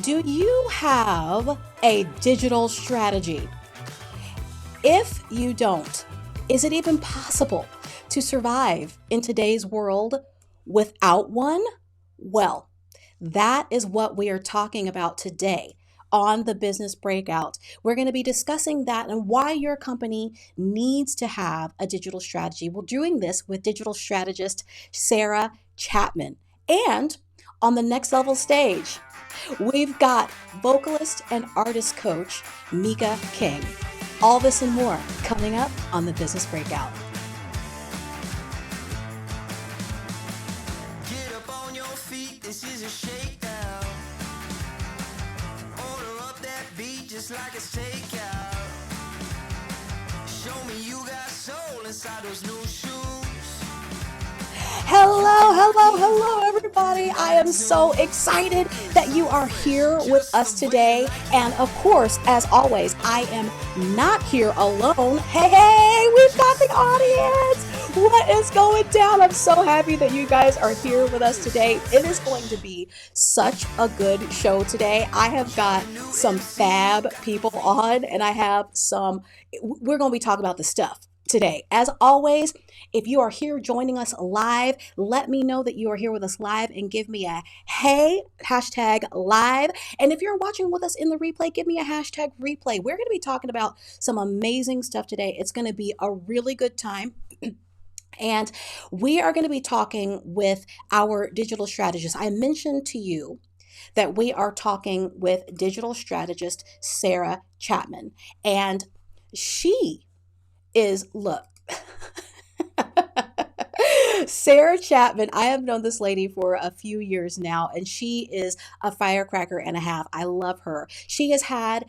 Do you have a digital strategy? If you don't, is it even possible to survive in today's world without one? Well, that is what we are talking about today on the Business Breakout. We're going to be discussing that and why your company needs to have a digital strategy. We're doing this with digital strategist Sarah Chapman. And on the next level stage, we've got vocalist and artist coach Meka King. All this and more coming up on the Business Breakout. Get up on your feet, this is a shakedown. Order up that beat just like it's takeout. Show me you got soul inside those new shoes. Hello, everybody. I am so excited that you are here with us today. And of course, as always, I am not here alone. Hey, we've got the audience. What is going down? I'm so happy that you guys are here with us today. It is going to be such a good show today. I have got some fab people on, and we're going to be talking about the stuff today. As always, if you are here joining us live, let me know that you are here with us live and give me a hey, hashtag live. And if you're watching with us in the replay, give me a hashtag replay. We're going to be talking about some amazing stuff today. It's going to be a really good time. And we are going to be talking with our digital strategist. I mentioned to you that we are talking with digital strategist Sarah Chapman. And she is, look, Sarah Chapman, I have known this lady for a few years now, and she is a firecracker and a half. I love her. She has had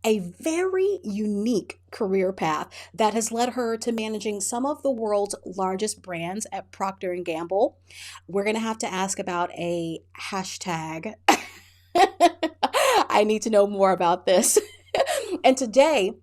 a very unique career path that has led her to managing some of the world's largest brands at Procter & Gamble. We're going to have to ask about a hashtag. I need to know more about this. And today,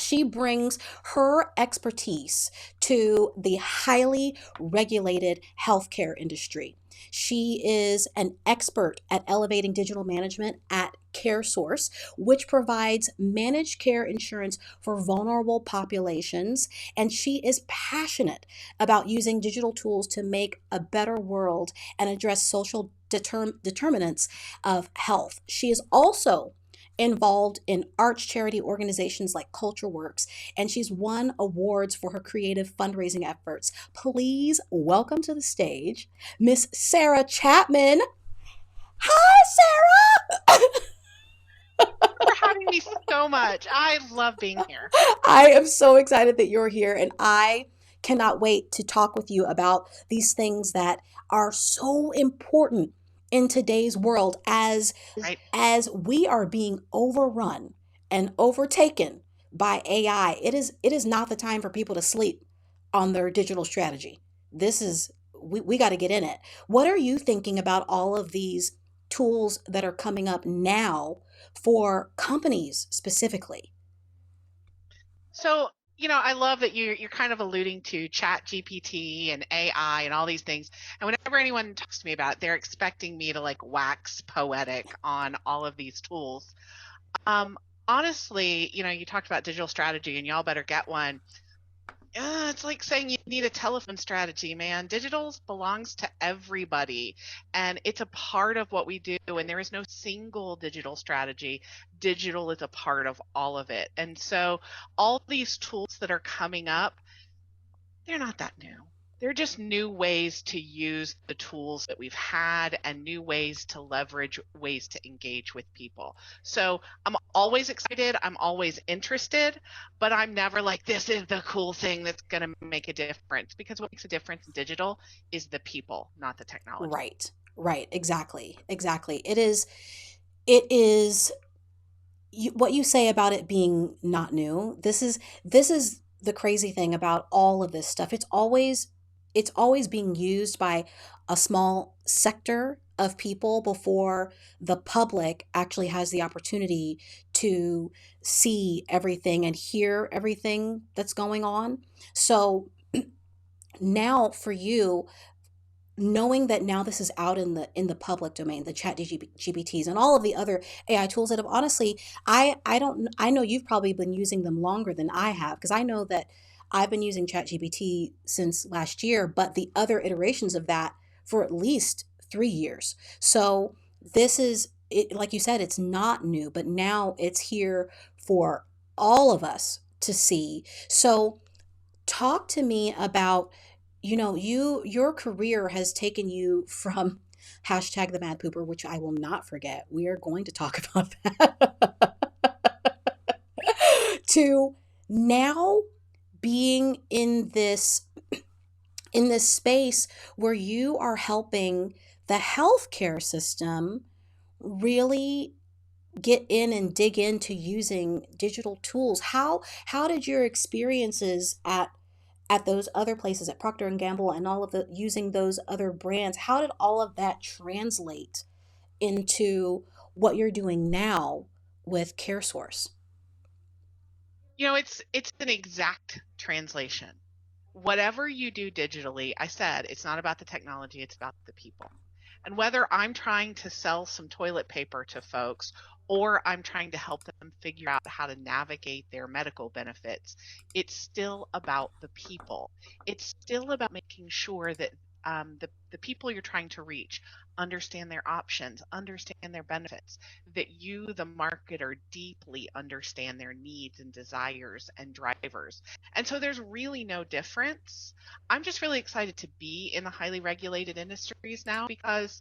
she brings her expertise to the highly regulated healthcare industry. She is an expert at elevating digital management at CareSource, which provides managed care insurance for vulnerable populations. And she is passionate about using digital tools to make a better world and address social determinants of health. She is also involved in arts charity organizations like Culture Works, and she's won awards for her creative fundraising efforts. Please welcome to the stage Miss Sarah Chapman. Hi, Sarah. For having me so much. I love being here. I am so excited that you're here, and I cannot wait to talk with you about these things that are so important in today's world Right. as we are being overrun and overtaken by AI. It is not the time for people to sleep on their digital strategy. This is we got to get in it. What are you thinking about all of these tools that are coming up now for companies specifically? So, I love that you're kind of alluding to Chat GPT and AI and all these things. And whenever anyone talks to me about it, they're expecting me to like wax poetic on all of these tools. Honestly, you talked about digital strategy and y'all better get one. It's like saying you need a telephone strategy, man. Digital belongs to everybody, and it's a part of what we do. And there is no single digital strategy. Digital is a part of all of it. And so, all these tools that are coming up, they're not that new. They're just new ways to use the tools that we've had and new ways to leverage ways to engage with people. So I'm always excited. I'm always interested, but I'm never like, this is the cool thing that's going to make a difference, because what makes a difference in digital is the people, not the technology. Right. Exactly. It is what you say about it being not new. This is the crazy thing about all of this stuff. It's always being used by a small sector of people before the public actually has the opportunity to see everything and hear everything that's going on. So now for you, knowing that now this is out in the public domain, the chat GPTs and all of the other AI tools that have honestly, I don't, I know you've probably been using them longer than I have, because I know that I've been using chat GPT since last year, but the other iterations of that for at least 3 years. So this is it, like you said, it's not new, but now it's here for all of us to see. So talk to me about, your career has taken you from hashtag the mad pooper, which I will not forget. We are going to talk about that. To now being in this space where you are helping the healthcare system really get in and dig into using digital tools. How did your experiences at those other places, at Procter and Gamble and all of the using those other brands, how did all of that translate into what you're doing now with CareSource? It's an exact translation. Whatever you do digitally, I said, it's not about the technology, it's about the people. And whether I'm trying to sell some toilet paper to folks or I'm trying to help them figure out how to navigate their medical benefits, it's still about the people. It's still about making sure that the people you're trying to reach understand their options, understand their benefits, that you, the marketer, deeply understand their needs and desires and drivers. And so there's really no difference. I'm just really excited to be in the highly regulated industries now because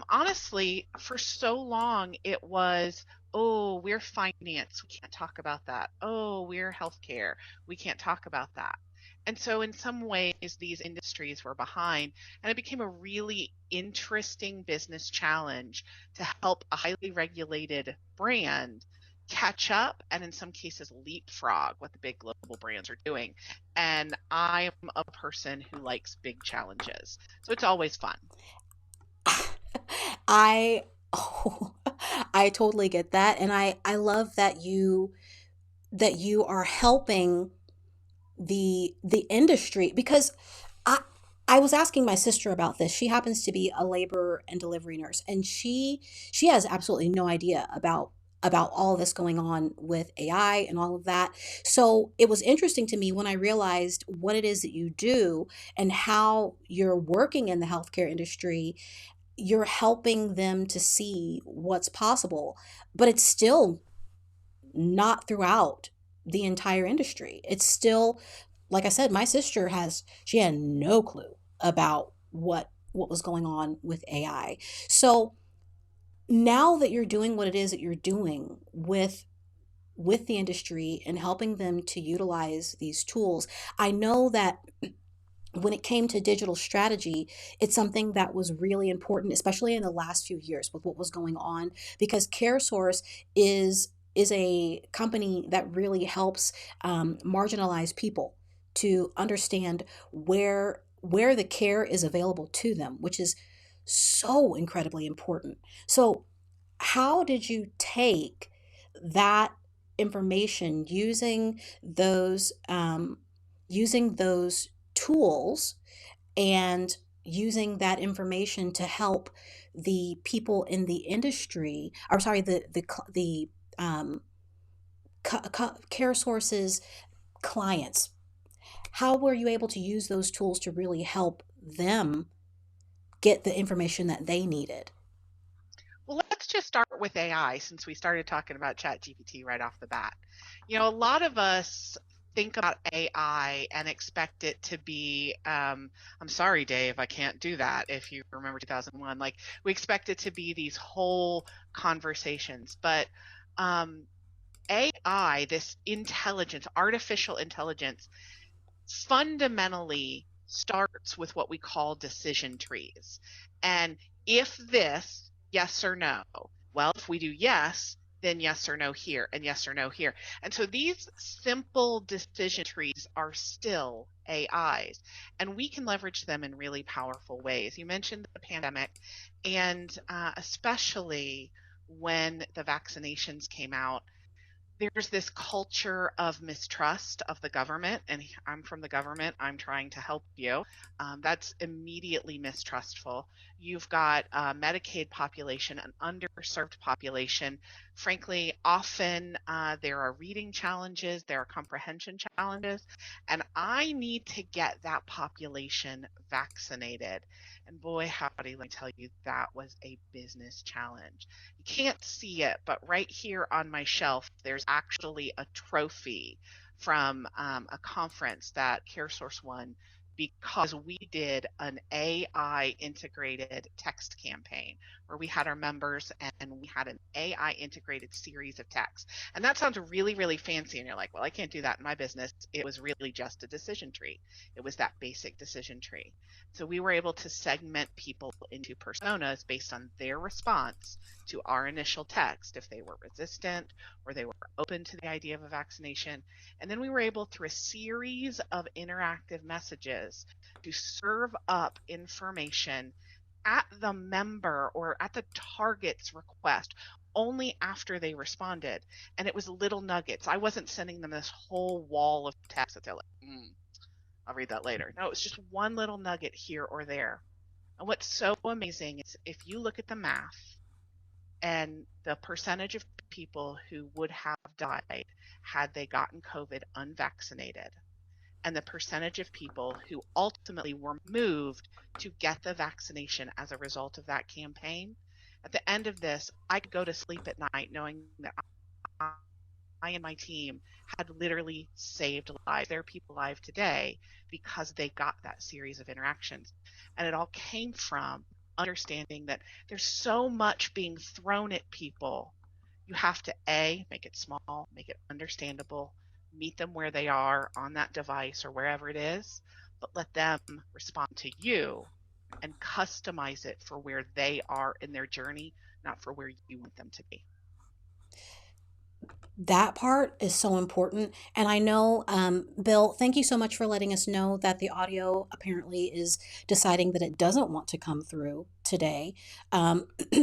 honestly, for so long it was, oh, we're finance, we can't talk about that. Oh, we're healthcare, we can't talk about that. And so, in some ways, these industries were behind, and it became a really interesting business challenge to help a highly regulated brand catch up and, in some cases, leapfrog what the big global brands are doing. And I'm a person who likes big challenges, so it's always fun. I oh, I totally get that, and I love that you are helping the industry, because I I was asking my sister about this. She happens to be a labor and delivery nurse, and she has absolutely no idea about all of this going on with AI and all of that. So it was interesting to me when I realized what it is that you do and how you're working in the healthcare industry. You're helping them to see what's possible, but it's still not throughout the entire industry. It's still, like I said, my sister she had no clue about what was going on with AI. So now that you're doing what it is that you're doing with the industry and helping them to utilize these tools, I know that when it came to digital strategy, it's something that was really important, especially in the last few years with what was going on, because CareSource is a company that really helps marginalized people to understand where the care is available to them, which is so incredibly important. So, how did you take that information using those tools and using that information to help the people in the industry, or sorry, the um, care sources clients? How were you able to use those tools to really help them get the information that they needed? Well, let's just start with AI since we started talking about ChatGPT right off the bat. A lot of us think about AI and expect it to be, I'm sorry, Dave, I can't do that. If you remember 2001, like we expect it to be these whole conversations. But AI, this intelligence, artificial intelligence, fundamentally starts with what we call decision trees. And if this, yes or no, well, if we do yes, then yes or no here, and yes or no here. And so these simple decision trees are still AIs, and we can leverage them in really powerful ways. You mentioned the pandemic, and especially when the vaccinations came out, there's this culture of mistrust of the government, and I'm from the government. I'm trying to help you. That's immediately mistrustful. You've got a Medicaid population, an underserved population. Frankly, often there are reading challenges, there are comprehension challenges, and I need to get that population vaccinated. And boy, howdy, let me tell you, that was a business challenge. You can't see it, but right here on my shelf, there's actually a trophy from a conference that CareSource won because we did an AI integrated text campaign where we had our members and we had an AI integrated series of texts. And that sounds really, really fancy. And you're like, well, I can't do that in my business. It was really just a decision tree. It was that basic decision tree. So we were able to segment people into personas based on their response to our initial text, if they were resistant or they were open to the idea of a vaccination. And then we were able, through a series of interactive messages, to serve up information at the member or at the target's request only after they responded. And it was little nuggets. I wasn't sending them this whole wall of text that they're like, I'll read that later. No, it was just one little nugget here or there. And what's so amazing is if you look at the math and the percentage of people who would have died had they gotten COVID unvaccinated, and the percentage of people who ultimately were moved to get the vaccination as a result of that campaign, at the end of this, I could go to sleep at night knowing that I and my team had literally saved lives. There are people alive today because they got that series of interactions. And it all came from understanding that there's so much being thrown at people. You have to make it small, make it understandable, meet them where they are on that device or wherever it is, but let them respond to you and customize it for where they are in their journey, not for where you want them to be. That part is so important. And I know, Bill, thank you so much for letting us know that the audio apparently is deciding that it doesn't want to come through today.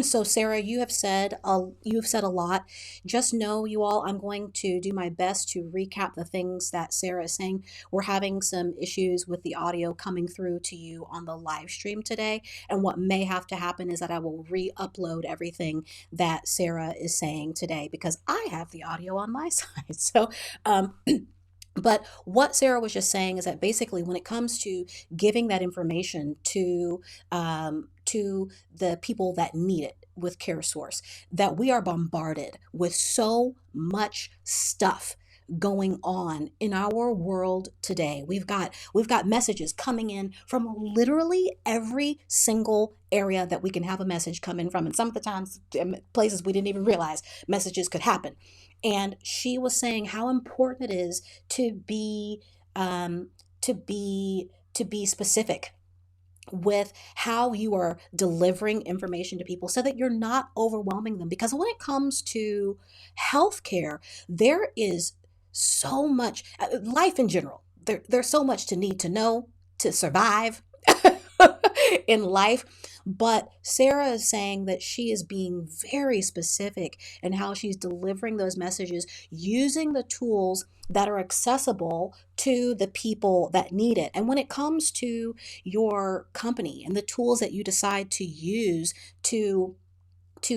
So Sarah, you have said a lot. Just know, you all, I'm going to do my best to recap the things that Sarah is saying. We're having some issues with the audio coming through to you on the live stream today. And what may have to happen is that I will re-upload everything that Sarah is saying today because I have the audio on my side. So, but what Sarah was just saying is that basically, when it comes to giving that information to the people that need it with CareSource, that we are bombarded with so much stuff going on in our world today. We've got messages coming in from literally every single area that we can have a message come in from, and some of the times places we didn't even realize messages could happen. And she was saying how important it is to be specific with how you are delivering information to people so that you're not overwhelming them. Because when it comes to healthcare, there is so much, life in general, there's so much to need to know to survive in life. But Sarah is saying that she is being very specific in how she's delivering those messages using the tools that are accessible to the people that need it. And when it comes to your company and the tools that you decide to use to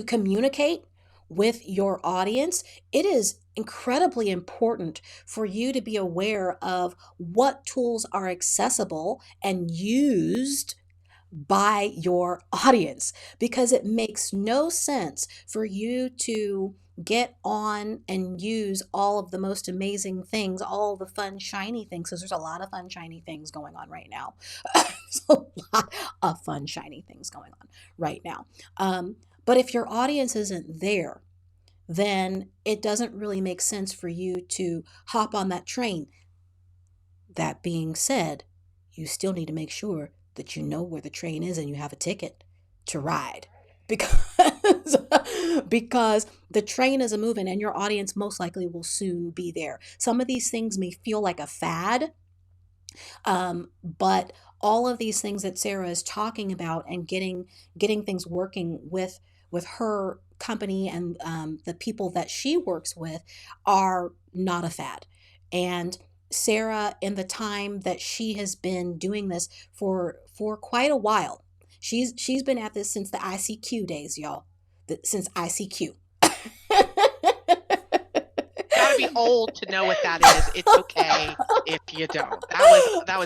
communicate with your audience, it is incredibly important for you to be aware of what tools are accessible and used by your audience, because it makes no sense for you to get on and use all of the most amazing things, all the fun, shiny things, because there's a lot of fun, shiny things going on right now. There's a lot of fun, shiny things going on right now. But if your audience isn't there, then it doesn't really make sense for you to hop on that train. That being said, you still need to make sure that you know where the train is and you have a ticket to ride, because because the train is a moving and your audience most likely will soon be there. Some of these things may feel like a fad, but all of these things that Sarah is talking about and getting things working with her company and the people that she works with are not a fad. And Sarah, in the time that she has been doing this for quite a while, she's been at this since the ICQ days, y'all. Since ICQ. Gotta be old to know what that is. It's okay if you don't. That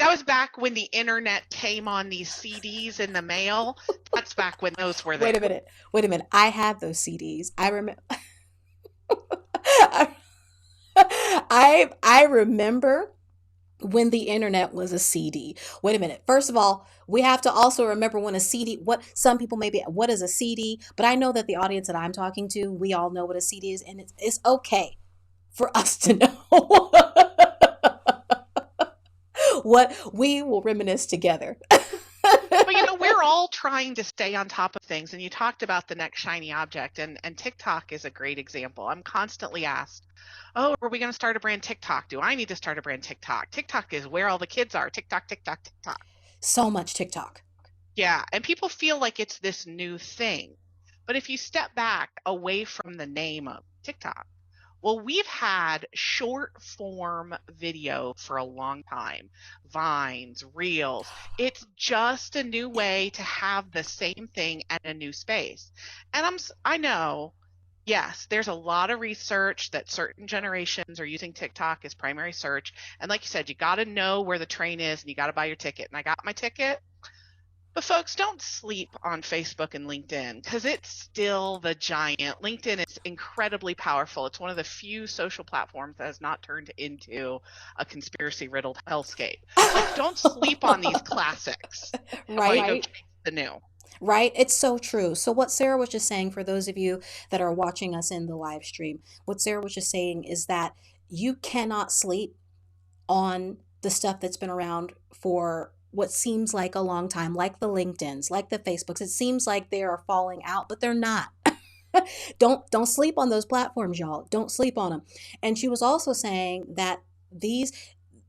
was back when the internet came on these CDs in the mail. That's back when those were there. Wait a minute. I had those CDs. I remember. I remember when the internet was a CD. Wait a minute. First of all, we have to also remember when a CD, what some people maybe, what is a CD? But I know that the audience that I'm talking to, we all know what a CD is, and it's okay for us to know. What we will reminisce together. But we're all trying to stay on top of things, and you talked about the next shiny object, and TikTok is a great example. I'm constantly asked, oh, are we going to start a brand TikTok? Do I need to start a brand TikTok? TikTok is where all the kids are. TikTok, TikTok, TikTok. So much TikTok. Yeah, and people feel like it's this new thing. But if you step back away from the name of TikTok, well, we've had short form video for a long time. Vines, Reels. It's just a new way to have the same thing at a new space. And I know, yes, there's a lot of research that certain generations are using TikTok as primary search. And like you said, you got to know where the train is and you got to buy your ticket. And I got my ticket. But folks, don't sleep on Facebook and LinkedIn because it's still the giant. LinkedIn is incredibly powerful. It's one of the few social platforms that has not turned into a conspiracy-riddled hellscape. Like, don't sleep on these classics. Right. The new. Right. It's so true. So what Sarah was just saying, for those of you that are watching us in the live stream, what Sarah was just saying is that you cannot sleep on the stuff that's been around for what seems like a long time, like the LinkedIns, like the Facebooks. It seems like they are falling out, but they're not. Don't sleep on those platforms, y'all. Don't sleep on them. And she was also saying that these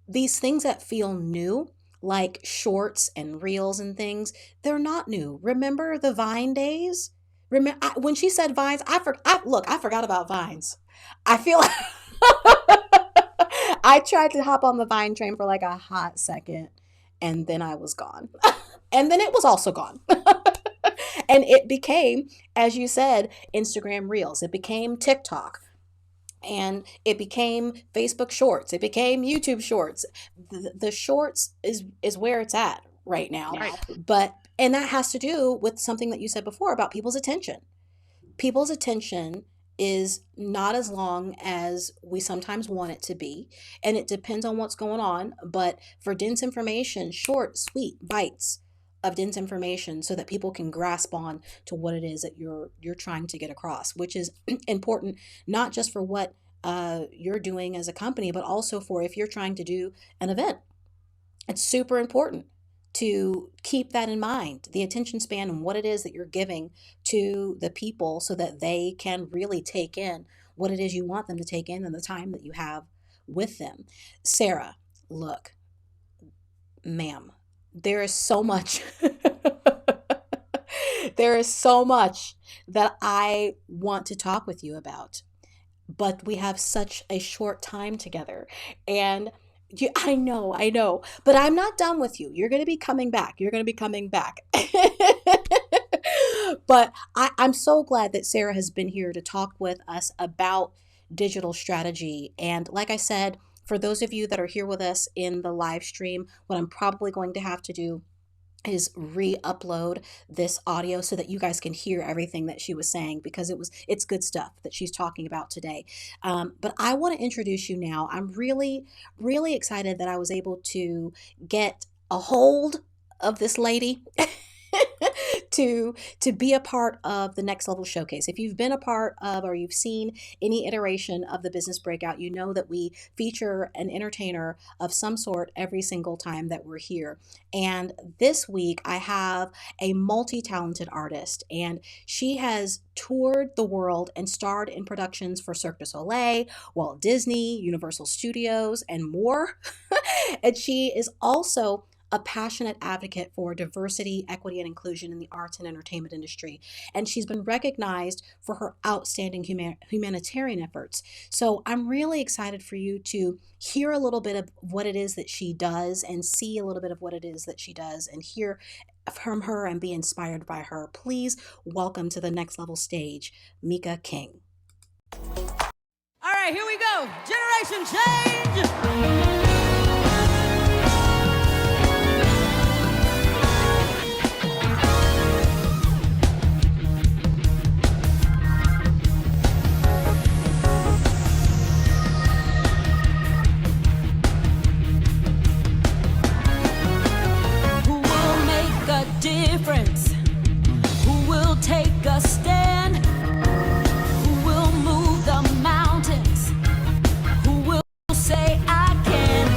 things that feel new, like shorts and reels and things, they're not new. Remember the Vine days? When she said Vines, I forgot about Vines. I feel like I tried to hop on the Vine train for like a hot second, and then I was gone. And then it was also gone. And it became, as you said, Instagram Reels. It became TikTok. And it became Facebook Shorts. It became YouTube Shorts. The Shorts is where it's at right now. Right. And that has to do with something that you said before about people's attention. People's attention is not as long as we sometimes want it to be. And it depends on what's going on. But for dense information, short, sweet bites of dense information so that people can grasp on to what it is that you're trying to get across, which is important, not just for what you're doing as a company, but also for if you're trying to do an event. It's super important to keep that in mind, the attention span and what it is that you're giving to the people so that they can really take in what it is you want them to take in and the time that you have with them. Sarah, look, ma'am, there is so much. There is so much that I want to talk with you about, but we have such a short time together. And I know, but I'm not done with you. You're going to be coming back. But I'm so glad that Sarah has been here to talk with us about digital strategy. And like I said, for those of you that are here with us in the live stream, what I'm probably going to have to do is re-upload this audio so that you guys can hear everything that she was saying, because it's good stuff that she's talking about today. But I want to introduce you now. I'm really, really excited that I was able to get a hold of this lady to be a part of the Next Level Showcase. If you've been a part of or you've seen any iteration of the Business Breakout, you know that we feature an entertainer of some sort every single time that we're here. And this week I have a multi-talented artist, and she has toured the world and starred in productions for Cirque du Soleil, Walt Disney, Universal Studios, and more. And she is also a passionate advocate for diversity, equity, and inclusion in the arts and entertainment industry. And she's been recognized for her outstanding humanitarian efforts. So I'm really excited for you to hear a little bit of what it is that she does and see a little bit of what it is that she does and hear from her and be inspired by her. Please welcome to the next level stage, Meka King. All right, here we go. Generation change. Who will make a difference? Who will take a stand? Who will move the mountains? Who will say I can?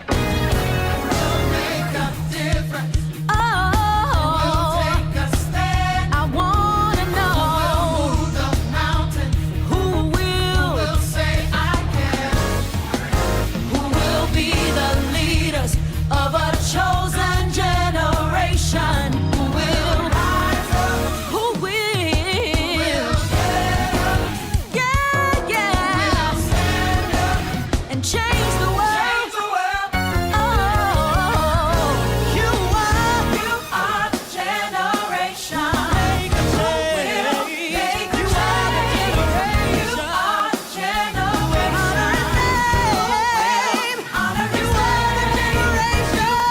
Who will make a difference? Oh, who will take a stand? I wanna know. Who will move the mountains? Who will say I can? Who will be the leaders of a chosen generation? Who will rise up? Who will? Yeah, yeah. Will stand up and change the world. Oh, you are the generation. Make a change. Make a change. You are the generation. You are the generation. Honor his name. You are the generation.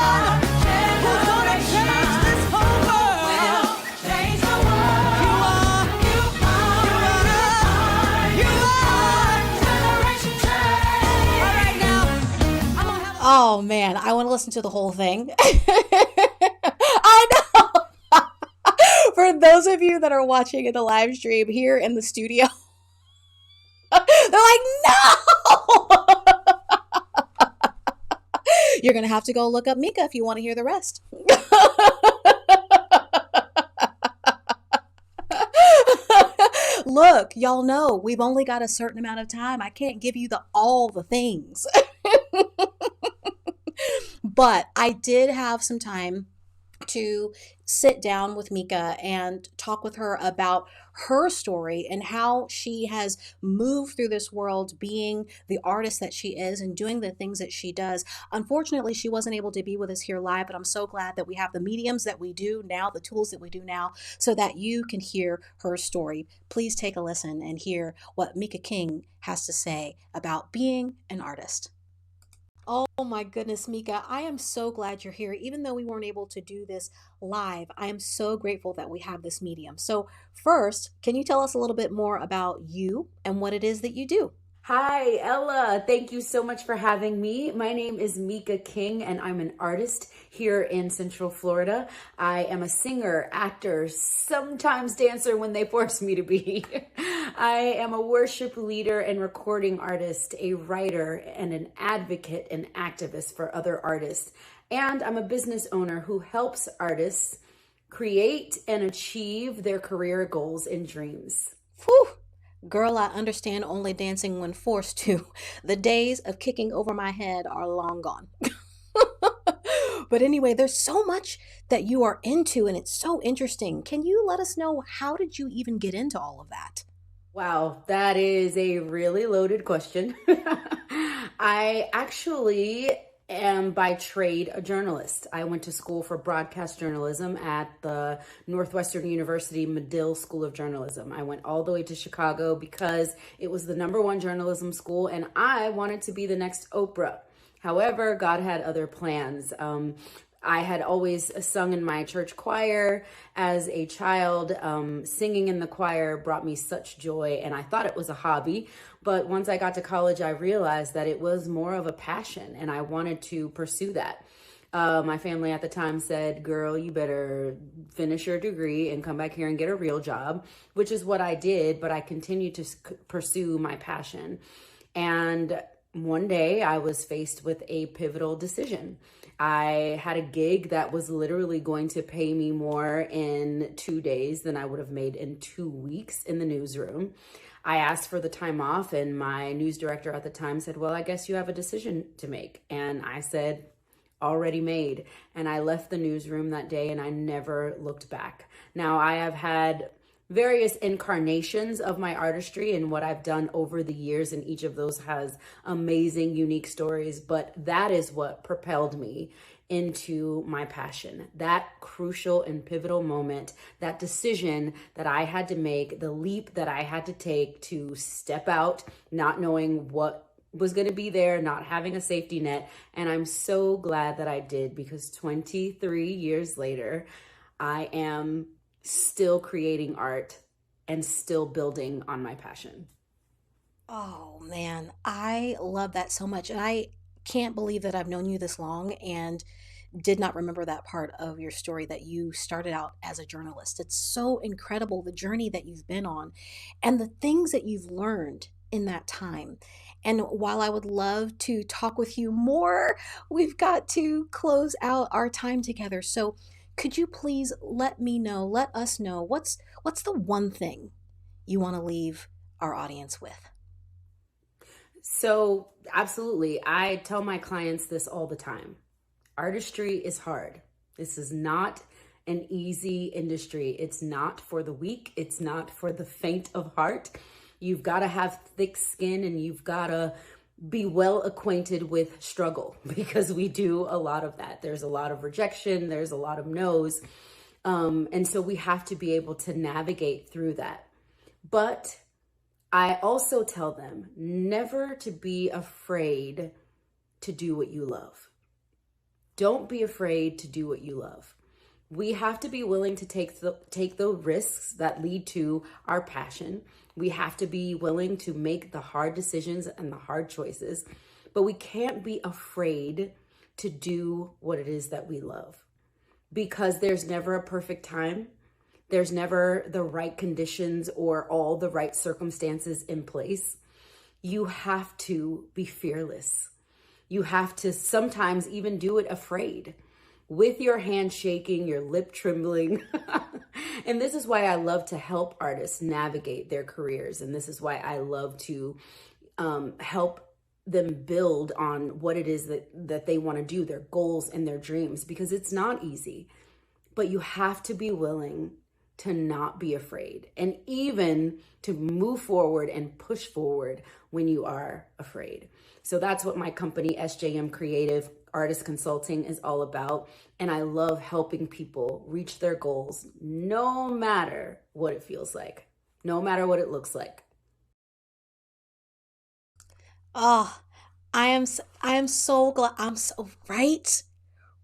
Who's gonna change this whole world? Change the world. You are. Generation change. All right, now I'm gonna have Oh man, I want to listen to the whole thing. I know. For those of you that are watching in the live stream here in the studio, they're like, no! You're going to have to go look up Meka if you want to hear the rest. Look, y'all know we've only got a certain amount of time. I can't give you all the things. But I did have some time to sit down with Meka and talk with her about her story and how she has moved through this world being the artist that she is and doing the things that she does. Unfortunately, she wasn't able to be with us here live, but I'm so glad that we have the mediums that we do now, the tools that we do now, so that you can hear her story. Please take a listen and hear what Meka King has to say about being an artist. Oh my goodness, Meka, I am so glad you're here. Even though we weren't able to do this live, I am so grateful that we have this medium. So first, can you tell us a little bit more about you and what it is that you do? Hi, Ella. Thank you so much for having me. My name is Meka King, and I'm an artist here in Central Florida. I am a singer, actor, sometimes dancer when they force me to be. I am a worship leader and recording artist, a writer, and an advocate and activist for other artists. And I'm a business owner who helps artists create and achieve their career goals and dreams. Whew. Girl, I understand only dancing when forced to. The days of kicking over my head are long gone. But anyway, there's so much that you are into and it's so interesting. Can you let us know, how did you even get into all of that? Wow, that is a really loaded question. I actually am by trade a journalist. I went to school for broadcast journalism at the Northwestern University Medill School of Journalism. I went all the way to Chicago because it was the #1 journalism school and I wanted to be the next Oprah. However, God had other plans. I had always sung in my church choir as a child. Singing in the choir brought me such joy, and I thought it was a hobby. But once I got to college, I realized that it was more of a passion, and I wanted to pursue that. My family at the time said, girl, you better finish your degree and come back here and get a real job, which is what I did, but I continued to pursue my passion. And one day I was faced with a pivotal decision. I had a gig that was literally going to pay me more in 2 days than I would have made in 2 weeks in the newsroom. I asked for the time off, and my news director at the time said, well, I guess you have a decision to make. And I said, already made. And I left the newsroom that day and I never looked back. Now, I have had various incarnations of my artistry and what I've done over the years, and each of those has amazing, unique stories, but that is what propelled me into my passion. That crucial and pivotal moment, that decision that I had to make, the leap that I had to take to step out, not knowing what was going to be there, not having a safety net. And I'm so glad that I did, because 23 years later, I am still creating art and still building on my passion. Oh man, I love that so much. And I can't believe that I've known you this long and did not remember that part of your story, that you started out as a journalist. It's so incredible, the journey that you've been on and the things that you've learned in that time. And while I would love to talk with you more, we've got to close out our time together. So could you please let us know what's the one thing you want to leave our audience with? So absolutely. I tell my clients this all the time. Artistry is hard. This is not an easy industry. It's not for the weak. It's not for the faint of heart. You've got to have thick skin and you've got to be well acquainted with struggle, because we do a lot of that. There's a lot of rejection. There's a lot of no's. And so we have to be able to navigate through that. But I also tell them never to be afraid to do what you love. Don't be afraid to do what you love. We have to be willing to take the risks that lead to our passion. We have to be willing to make the hard decisions and the hard choices, but we can't be afraid to do what it is that we love, because there's never a perfect time. There's never the right conditions or all the right circumstances in place. You have to be fearless. You have to sometimes even do it afraid, with your hand shaking, your lip trembling. And this is why I love to help artists navigate their careers. And this is why I love to help them build on what it is that they want to do, their goals and their dreams, because it's not easy. But you have to be willing to not be afraid, and even to move forward and push forward when you are afraid. So that's what my company, SJM Creative Artist Consulting, is all about. And I love helping people reach their goals, no matter what it feels like, no matter what it looks like. Oh, I am so glad. I'm so right.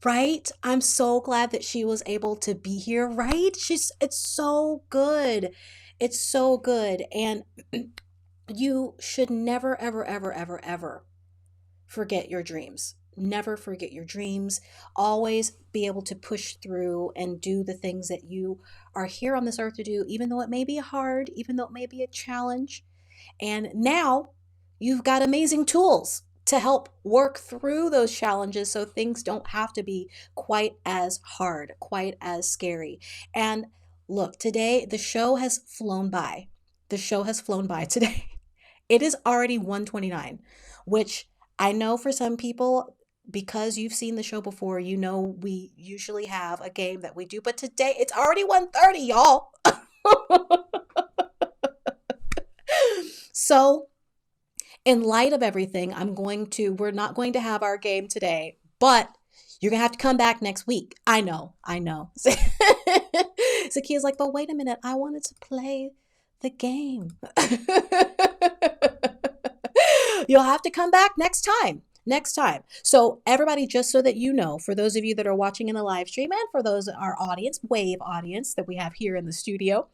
Right? I'm so glad that she was able to be here, right? It's so good. It's so good. And you should never, ever, ever, ever, ever forget your dreams. Never forget your dreams. Always be able to push through and do the things that you are here on this earth to do, even though it may be hard, even though it may be a challenge. And now you've got amazing tools to help work through those challenges so things don't have to be quite as hard, quite as scary. And look, today the show has flown by. The show has flown by today. It is already 1:29, which I know for some people, because you've seen the show before, you know we usually have a game that we do, but today it's already 1:30, y'all. So in light of everything, we're not going to have our game today, but you're going to have to come back next week. I know. Zakia's like, but wait a minute, I wanted to play the game. You'll have to come back next time. So everybody, just so that you know, for those of you that are watching in the live stream and for those our audience, wave audience that we have here in the studio,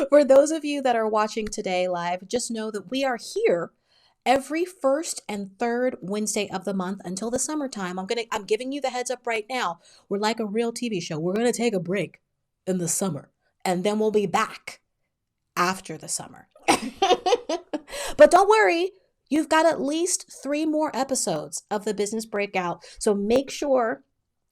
for those of you that are watching today live, just know that we are here every first and third Wednesday of the month until the summertime. I'm giving you the heads up right now. We're like a real TV show. We're going to take a break in the summer, and then we'll be back after the summer. But don't worry, you've got at least 3 more episodes of the Business Breakout. So make sure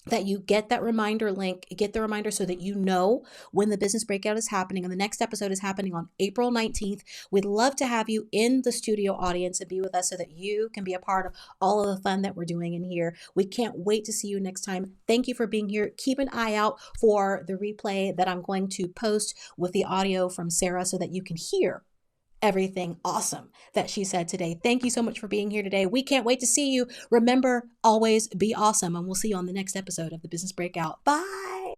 that you get that reminder link, get the reminder so that you know when the business breakout is happening. And the next episode is happening on April 19th. We'd love to have you in the studio audience and be with us so that you can be a part of all of the fun that we're doing in here. We can't wait to see you next time. Thank you for being here. Keep an eye out for the replay that I'm going to post with the audio from Sarah so that you can hear everything awesome that she said today. Thank you so much for being here today. We can't wait to see you. Remember, always be awesome, and we'll see you on the next episode of the Business Breakout. Bye.